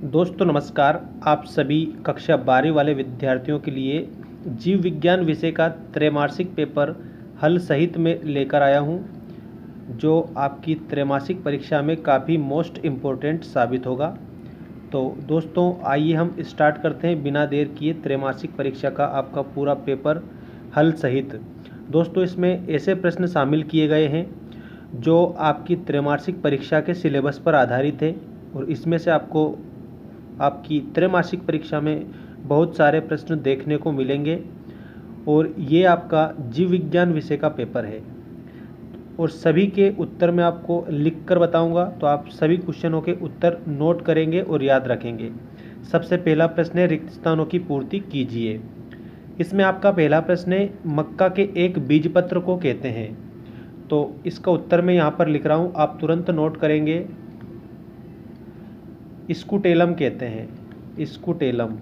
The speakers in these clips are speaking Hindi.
दोस्तों नमस्कार। आप सभी कक्षा 12 वाले विद्यार्थियों के लिए जीव विज्ञान विषय का त्रैमासिक पेपर हल सहित में लेकर आया हूं, जो आपकी त्रैमासिक परीक्षा में काफ़ी मोस्ट इम्पोर्टेंट साबित होगा। तो दोस्तों आइए हम स्टार्ट करते हैं बिना देर किए त्रैमासिक परीक्षा का आपका पूरा पेपर हल सहित। दोस्तों इसमें ऐसे प्रश्न शामिल किए गए हैं जो आपकी त्रैमासिक परीक्षा के सिलेबस पर आधारित है और इसमें से आपको आपकी त्रैमासिक परीक्षा में बहुत सारे प्रश्न देखने को मिलेंगे और ये आपका जीव विज्ञान विषय का पेपर है और सभी के उत्तर मैं आपको लिख कर बताऊँगा, तो आप सभी क्वेश्चनों के उत्तर नोट करेंगे और याद रखेंगे। सबसे पहला प्रश्न है रिक्त स्थानों की पूर्ति कीजिए। इसमें आपका पहला प्रश्न है मक्का के एक बीजपत्र को कहते हैं, तो इसका उत्तर मैं यहाँ पर लिख रहा हूँ, आप तुरंत नोट करेंगे। स्कूटेलम कहते हैं, स्कूटेलम।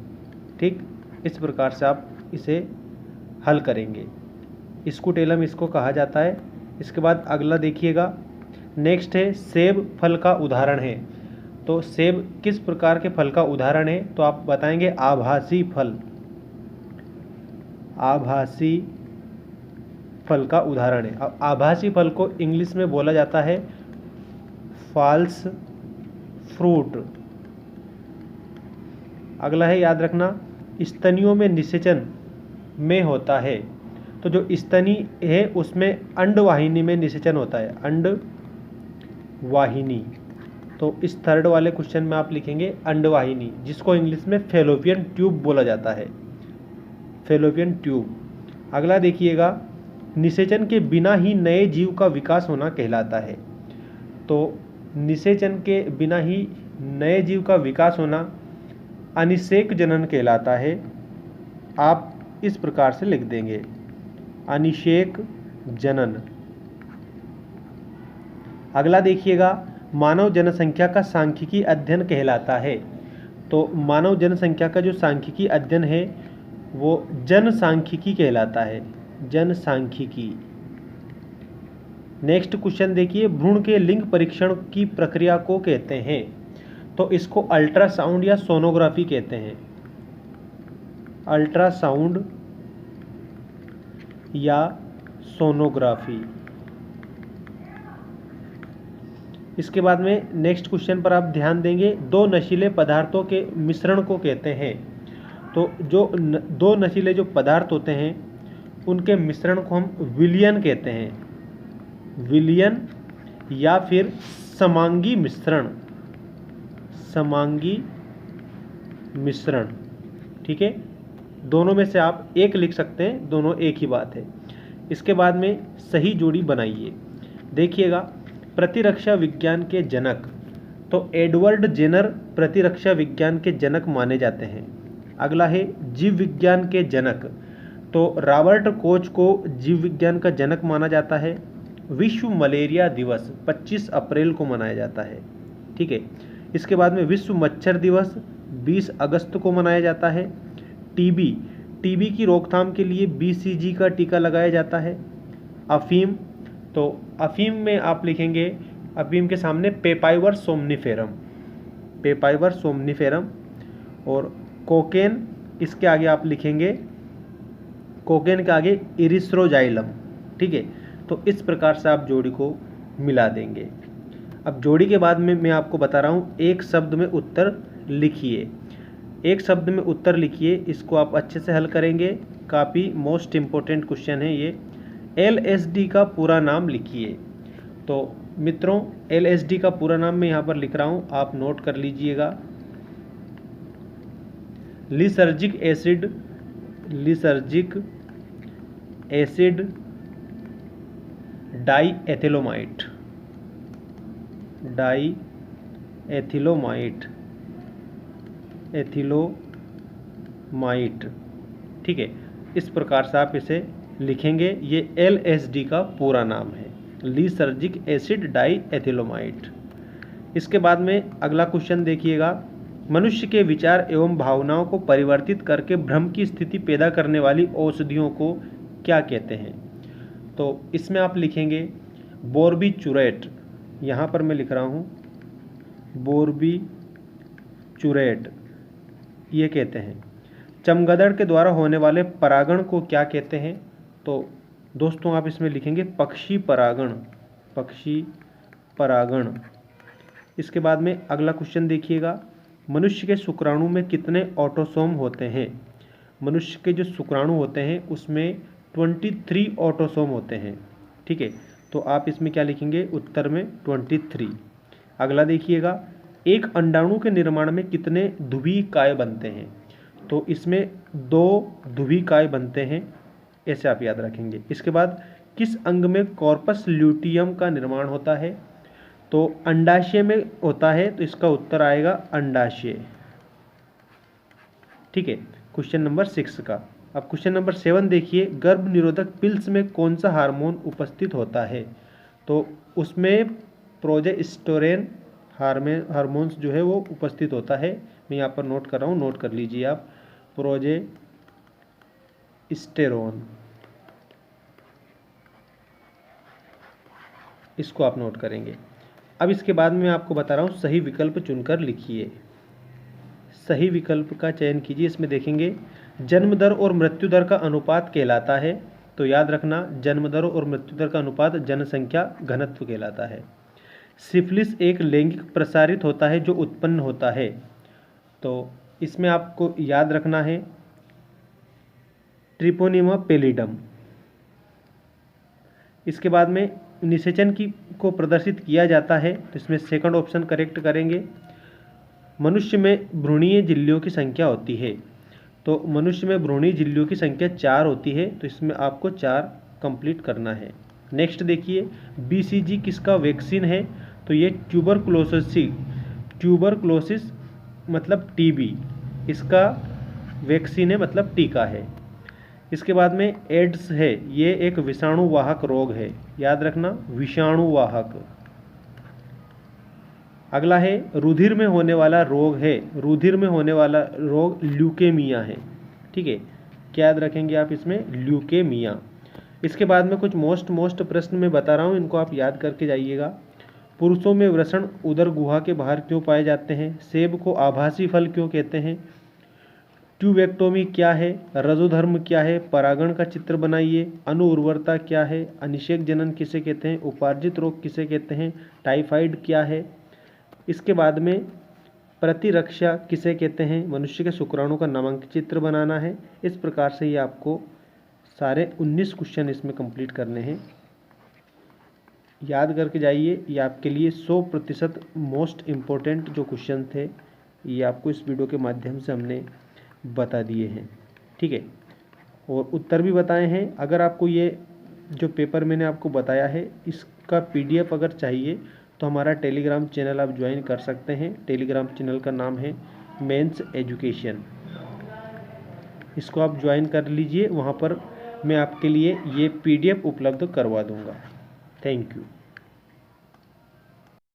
ठीक, इस प्रकार से आप इसे हल करेंगे। स्कूटेलम इसको कहा जाता है। इसके बाद अगला देखिएगा, नेक्स्ट है सेब फल का उदाहरण है। तो सेब किस प्रकार के फल का उदाहरण है, तो आप बताएंगे आभासी फल। आभासी फल का उदाहरण है। अब आभासी फल को इंग्लिश में बोला जाता है फॉल्स फ्रूट। अगला है, याद रखना, स्तनियों में निषेचन में होता है। तो जो स्तनी है उसमें अंडवाहिनी में निषेचन होता है, अंडवाहिनी। तो इस थर्ड वाले क्वेश्चन में आप लिखेंगे अंडवाहिनी, जिसको इंग्लिश में फैलोपियन ट्यूब बोला जाता है, फैलोपियन ट्यूब। अगला देखिएगा, निषेचन के बिना ही नए जीव का विकास होना कहलाता है। तो निषेचन के बिना ही नए जीव का विकास होना अनिषेक जनन कहलाता है। आप इस प्रकार से लिख देंगे, अनिषेक जनन। अगला देखिएगा, मानव जनसंख्या का सांख्यिकी अध्ययन कहलाता है। तो मानव जनसंख्या का जो सांख्यिकी अध्ययन है वो जनसांख्यिकी कहलाता है, जनसांख्यिकी। नेक्स्ट क्वेश्चन देखिए, भ्रूण के लिंग परीक्षण की प्रक्रिया को कहते हैं। तो इसको अल्ट्रासाउंड या सोनोग्राफी कहते हैं, अल्ट्रासाउंड या सोनोग्राफी। इसके बाद में नेक्स्ट क्वेश्चन पर आप ध्यान देंगे, दो नशीले पदार्थों के मिश्रण को कहते हैं। तो जो दो नशीले जो पदार्थ होते हैं उनके मिश्रण को हम विलयन कहते हैं, विलयन या फिर समांगी मिश्रण, समांगी मिश्रण। ठीक है, दोनों में से आप एक लिख सकते हैं, दोनों एक ही बात है। इसके बाद में सही जोड़ी बनाइए। देखिएगा, प्रतिरक्षा विज्ञान के जनक, तो एडवर्ड जेनर प्रतिरक्षा विज्ञान के जनक माने जाते हैं। अगला है जीव विज्ञान के जनक, तो रॉबर्ट कोच को जीव विज्ञान का जनक माना जाता है। विश्व मलेरिया दिवस 25 अप्रैल को मनाया जाता है। ठीक है, इसके बाद में विश्व मच्छर दिवस 20 अगस्त को मनाया जाता है। टीबी की रोकथाम के लिए BCG का टीका लगाया जाता है। अफीम, तो अफीम में आप लिखेंगे, अफीम के सामने पेपाइवर सोमनिफेरम, पेपाइवर सोमनिफेरम। और कोकेन, इसके आगे आप लिखेंगे, कोकेन के आगे इरिथ्रोजाइलम। ठीक है, तो इस प्रकार से आप जोड़ी को मिला देंगे। अब जोड़ी के बाद में मैं आपको बता रहा हूँ, एक शब्द में उत्तर लिखिए, एक शब्द में उत्तर लिखिए। इसको आप अच्छे से हल करेंगे, काफ़ी मोस्ट इम्पोर्टेंट क्वेश्चन है ये। LSD का पूरा नाम लिखिए। तो मित्रों LSD का पूरा नाम मैं यहाँ पर लिख रहा हूँ, आप नोट कर लीजिएगा। Lysergic acid, lysergic acid diethylamide, diethylamide, ethylamide. ठीक है, इस प्रकार से आप इसे लिखेंगे। ये LSD का पूरा नाम है, लिसर्जिक एसिड डाईएथिलोमाइड। इसके बाद में अगला क्वेश्चन देखिएगा, मनुष्य के विचार एवं भावनाओं को परिवर्तित करके भ्रम की स्थिति पैदा करने वाली औषधियों को क्या कहते हैं। तो इसमें आप लिखेंगे बोर्बिचुरेट, यहाँ पर मैं लिख रहा हूँ बोर्बिचुरेट, चुरेट ये कहते हैं। चमगादड़ के द्वारा होने वाले परागण को क्या कहते हैं? तो दोस्तों आप इसमें लिखेंगे पक्षी परागण, पक्षी परागण। इसके बाद में अगला क्वेश्चन देखिएगा, मनुष्य के शुक्राणु में कितने ऑटोसोम होते हैं? मनुष्य के जो शुक्राणु होते हैं उसमें 23 ऑटोसोम होते हैं। ठीक है, तो आप इसमें क्या लिखेंगे? उत्तर में 23। अगला देखिएगा, एक अंडाणु के निर्माण में कितने ध्रुवीकाय बनते हैं? तो इसमें 2 ध्रुवीकाय बनते हैं, ऐसे आप याद रखेंगे। इसके बाद किस अंग में कॉर्पस ल्यूटियम का निर्माण होता है? तो अंडाशय में होता है, तो इसका उत्तर आएगा अंडाशय। ठीक है, क्वेश्चन नंबर 6 का। अब क्वेश्चन नंबर 7 देखिए, गर्भ निरोधक पिल्स में कौन सा हार्मोन उपस्थित होता है? तो उसमें प्रोजेस्टेरोन हार्मोन्स जो है वो उपस्थित होता है। मैं यहाँ पर नोट कर रहा हूँ, नोट कर लीजिए आप, प्रोजेस्टेरोन, इसको आप नोट करेंगे। अब इसके बाद मैं आपको बता रहा हूँ, सही विकल्प चुनकर लिखिए, सही विकल्प का चयन कीजिए। इसमें देखेंगे जन्म दर और मृत्यु दर का अनुपात कहलाता है, तो याद रखना जन्म दर और मृत्यु दर का अनुपात जनसंख्या घनत्व कहलाता है। सिफिलिस एक लैंगिक प्रसारित होता है जो उत्पन्न होता है, तो इसमें आपको याद रखना है ट्रिपोनिमा पेलिडम। इसके बाद में निषेचन को प्रदर्शित किया जाता है, तो इसमें सेकंड ऑप्शन करेक्ट करेंगे। मनुष्य में भ्रूणीय झिल्लियों की संख्या होती है, तो मनुष्य में भ्रूणीय झिल्लियों की संख्या 4 होती है, तो इसमें आपको 4 कंप्लीट करना है। नेक्स्ट देखिए, BCG किसका वैक्सीन है? तो ये ट्यूबरकुलोसिस मतलब TB, इसका वैक्सीन है, मतलब टीका है। इसके बाद में एड्स है, ये एक विषाणुवाहक रोग है, याद रखना विषाणुवाहक। अगला है रुधिर में होने वाला रोग है, रुधिर में होने वाला रोग ल्यूकेमिया है। ठीक है, क्या याद रखेंगे आप इसमें? ल्यूकेमिया। इसके बाद में कुछ मोस्ट प्रश्न मैं बता रहा हूँ, इनको आप याद करके जाइएगा। पुरुषों में वृषण उदर गुहा के बाहर क्यों पाए जाते हैं? सेब को आभासी फल क्यों कहते हैं? ट्यूबेक्टोमी क्या है? रजोधर्म क्या है? परागण का चित्र बनाइए। अणु उर्वरता क्या है? अनिषेक जनन किसे कहते हैं? उपार्जित रोग किसे कहते हैं? टाइफाइड क्या है? इसके बाद में प्रतिरक्षा किसे कहते हैं? मनुष्य के शुक्राणु का नामांकित चित्र बनाना है। इस प्रकार से ये आपको सारे 19 क्वेश्चन इसमें कंप्लीट करने हैं, याद करके जाइए। ये आपके लिए 100% मोस्ट इम्पोर्टेंट जो क्वेश्चन थे, ये आपको इस वीडियो के माध्यम से हमने बता दिए हैं। ठीक है, और उत्तर भी बताए हैं। अगर आपको ये जो पेपर मैंने आपको बताया है इसका PDF अगर चाहिए तो हमारा टेलीग्राम चैनल आप ज्वाइन कर सकते हैं। टेलीग्राम चैनल का नाम है मेंस एजुकेशन, इसको आप ज्वाइन कर लीजिए। वहाँ पर मैं आपके लिए ये PDF उपलब्ध करवा दूँगा। Thank you.